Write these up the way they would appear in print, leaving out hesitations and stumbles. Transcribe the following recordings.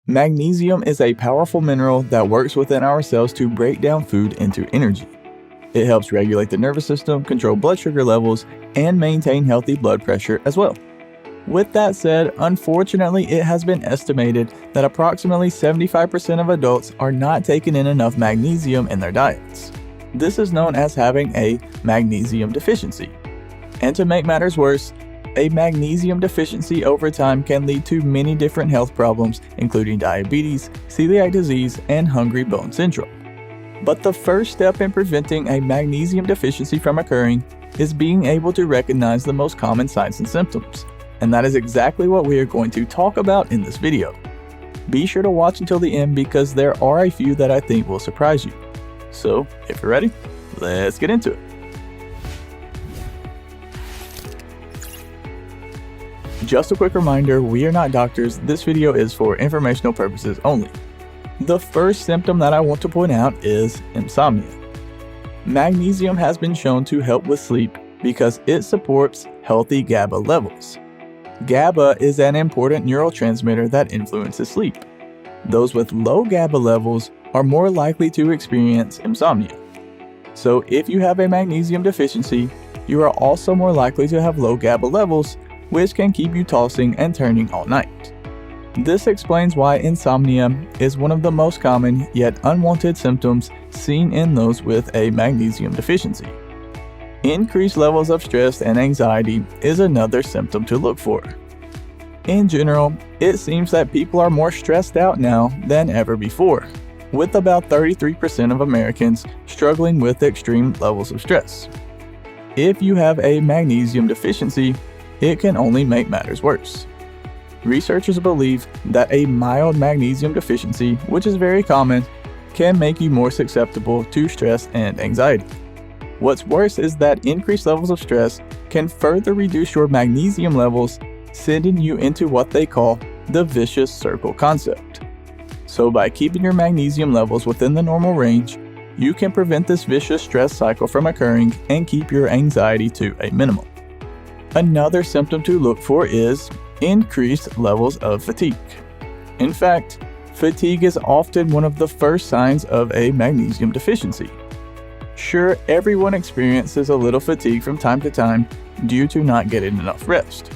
Magnesium is a powerful mineral that works within our cells to break down food into energy. It helps regulate the nervous system, control blood sugar levels, and maintain healthy blood pressure as well. With that said, unfortunately, it has been estimated that approximately 75% of adults are not taking in enough magnesium in their diets. This is known as having a magnesium deficiency. And to make matters worse, a magnesium deficiency over time can lead to many different health problems, including diabetes, celiac disease, and hungry bone syndrome. But the first step in preventing a magnesium deficiency from occurring is being able to recognize the most common signs and symptoms. And that is exactly what we are going to talk about in this video. Be sure to watch until the end because there are a few that I think will surprise you. So, if you're ready, let's get into it. Just a quick reminder, we are not doctors. This video is for informational purposes only. The first symptom that I want to point out is insomnia. Magnesium has been shown to help with sleep because it supports healthy GABA levels. GABA is an important neurotransmitter that influences sleep. Those with low GABA levels are more likely to experience insomnia. So if you have a magnesium deficiency, you are also more likely to have low GABA levels, which can keep you tossing and turning all night. This explains why insomnia is one of the most common yet unwanted symptoms seen in those with a magnesium deficiency. Increased levels of stress and anxiety is another symptom to look for. In general, it seems that people are more stressed out now than ever before, with about 33% of Americans struggling with extreme levels of stress. If you have a magnesium deficiency, it can only make matters worse. Researchers believe that a mild magnesium deficiency, which is very common, can make you more susceptible to stress and anxiety. What's worse is that increased levels of stress can further reduce your magnesium levels, sending you into what they call the vicious circle concept. So by keeping your magnesium levels within the normal range, you can prevent this vicious stress cycle from occurring and keep your anxiety to a minimum. Another symptom to look for is increased levels of fatigue. In fact, fatigue is often one of the first signs of a magnesium deficiency. Sure, everyone experiences a little fatigue from time to time due to not getting enough rest.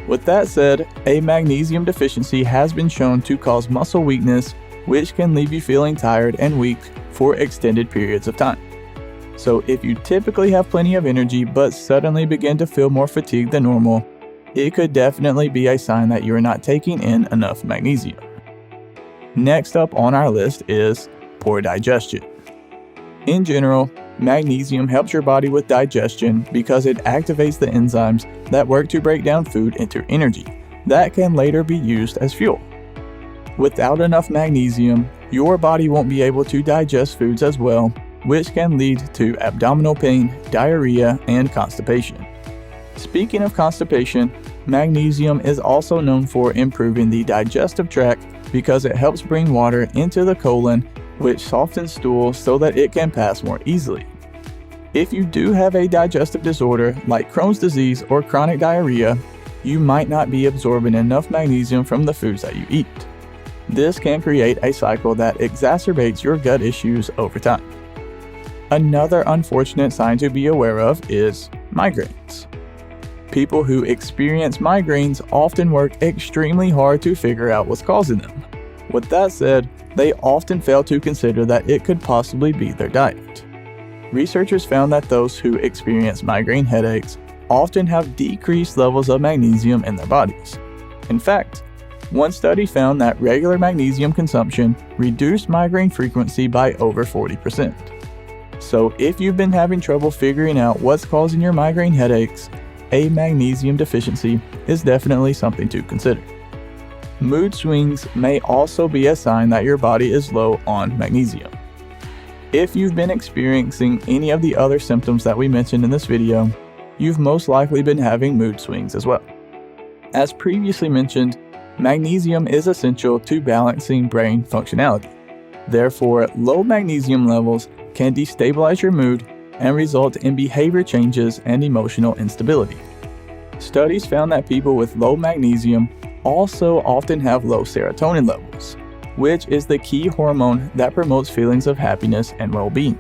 With that said, a magnesium deficiency has been shown to cause muscle weakness, which can leave you feeling tired and weak for extended periods of time. So if you typically have plenty of energy but suddenly begin to feel more fatigued than normal, it could definitely be a sign that you are not taking in enough magnesium. Next up on our list is poor digestion. In general, magnesium helps your body with digestion because it activates the enzymes that work to break down food into energy that can later be used as fuel. Without enough magnesium, your body won't be able to digest foods as well, which can lead to abdominal pain, diarrhea, and constipation. Speaking of constipation, magnesium is also known for improving the digestive tract because it helps bring water into the colon, which softens stool so that it can pass more easily. If you do have a digestive disorder like Crohn's disease or chronic diarrhea, you might not be absorbing enough magnesium from the foods that you eat. This can create a cycle that exacerbates your gut issues over time. Another unfortunate sign to be aware of is migraines. People who experience migraines often work extremely hard to figure out what's causing them. With that said, they often fail to consider that it could possibly be their diet. Researchers found that those who experience migraine headaches often have decreased levels of magnesium in their bodies. In fact, one study found that regular magnesium consumption reduced migraine frequency by over 40%. So if you've been having trouble figuring out what's causing your migraine headaches, a magnesium deficiency is definitely something to consider. Mood swings may also be a sign that your body is low on magnesium. If you've been experiencing any of the other symptoms that we mentioned in this video, you've most likely been having mood swings as well. As previously mentioned, magnesium is essential to balancing brain functionality. Therefore, low magnesium levels can destabilize your mood and result in behavior changes and emotional instability. Studies found that people with low magnesium also often have low serotonin levels, which is the key hormone that promotes feelings of happiness and well-being.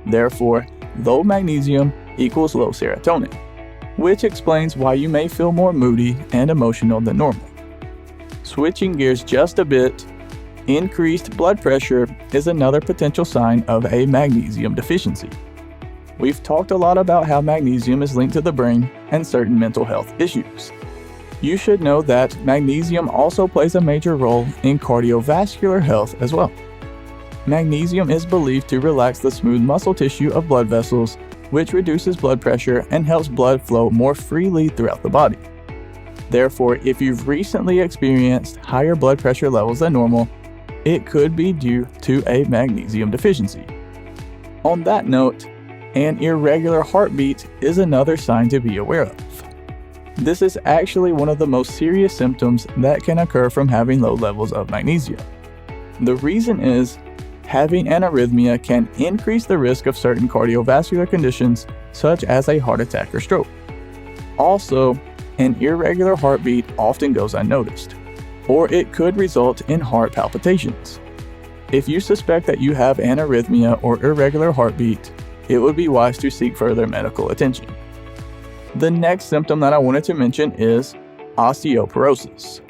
Therefore, low magnesium equals low serotonin, which explains why you may feel more moody and emotional than normal. Switching gears just a bit, increased blood pressure is another potential sign of a magnesium deficiency. We've talked a lot about how magnesium is linked to the brain and certain mental health issues. You should know that magnesium also plays a major role in cardiovascular health as well. Magnesium is believed to relax the smooth muscle tissue of blood vessels, which reduces blood pressure and helps blood flow more freely throughout the body. Therefore, if you've recently experienced higher blood pressure levels than normal, it could be due to a magnesium deficiency. On that note, an irregular heartbeat is another sign to be aware of. This is actually one of the most serious symptoms that can occur from having low levels of magnesium. The reason is, having an arrhythmia can increase the risk of certain cardiovascular conditions such as a heart attack or stroke. Also, an irregular heartbeat often goes unnoticed, or it could result in heart palpitations. If you suspect that you have an arrhythmia or irregular heartbeat, it would be wise to seek further medical attention. The next symptom that I wanted to mention is osteoporosis.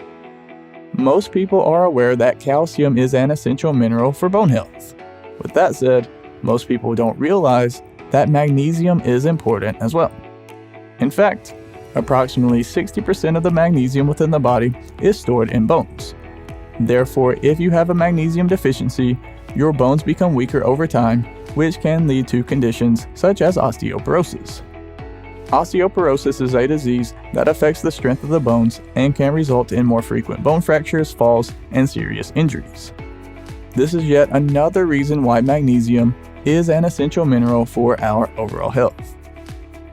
Most people are aware that calcium is an essential mineral for bone health. With that said, most people don't realize that magnesium is important as well. In fact, approximately 60% of the magnesium within the body is stored in bones. Therefore, if you have a magnesium deficiency, your bones become weaker over time, which can lead to conditions such as osteoporosis. Osteoporosis is a disease that affects the strength of the bones and can result in more frequent bone fractures, falls, and serious injuries. This is yet another reason why magnesium is an essential mineral for our overall health.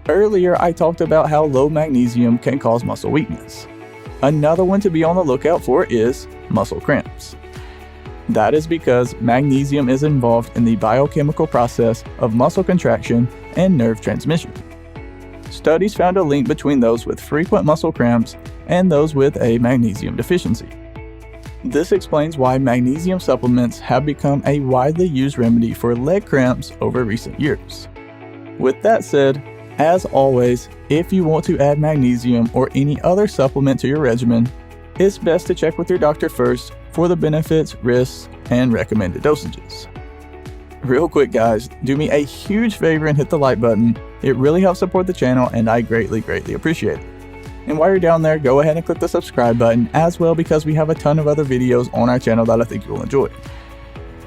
Earlier, I talked about how low magnesium can cause muscle weakness. Another one to be on the lookout for is muscle cramps. That is because magnesium is involved in the biochemical process of muscle contraction and nerve transmission. Studies found a link between those with frequent muscle cramps and those with a magnesium deficiency. This explains why magnesium supplements have become a widely used remedy for leg cramps over recent years. With that said, as always, if you want to add magnesium or any other supplement to your regimen, it's best to check with your doctor first for the benefits, risks, and recommended dosages. Real quick guys, do me a huge favor and hit the like button. It really helps support the channel and I greatly appreciate it. And while you're down there, go ahead and click the subscribe button as well because we have a ton of other videos on our channel that I think you'll enjoy.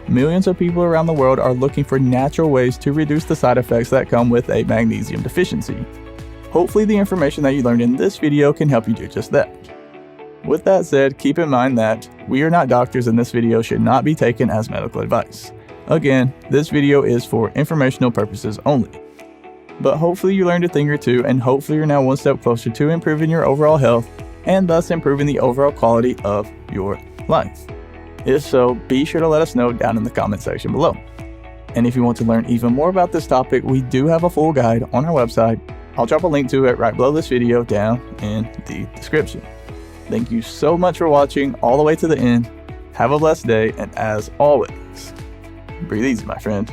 Millions of people around the world are looking for natural ways to reduce the side effects that come with a magnesium deficiency. Hopefully the information that you learned in this video can help you do just that. With that said, keep in mind that we are not doctors and this video should not be taken as medical advice. Again, this video is for informational purposes only. But hopefully you learned a thing or two and hopefully you're now one step closer to improving your overall health and thus improving the overall quality of your life. If so, be sure to let us know down in the comment section below. And if you want to learn even more about this topic, we do have a full guide on our website. I'll drop a link to it right below this video down in the description. Thank you so much for watching all the way to the end. Have a blessed day, and as always, breathe easy, my friend.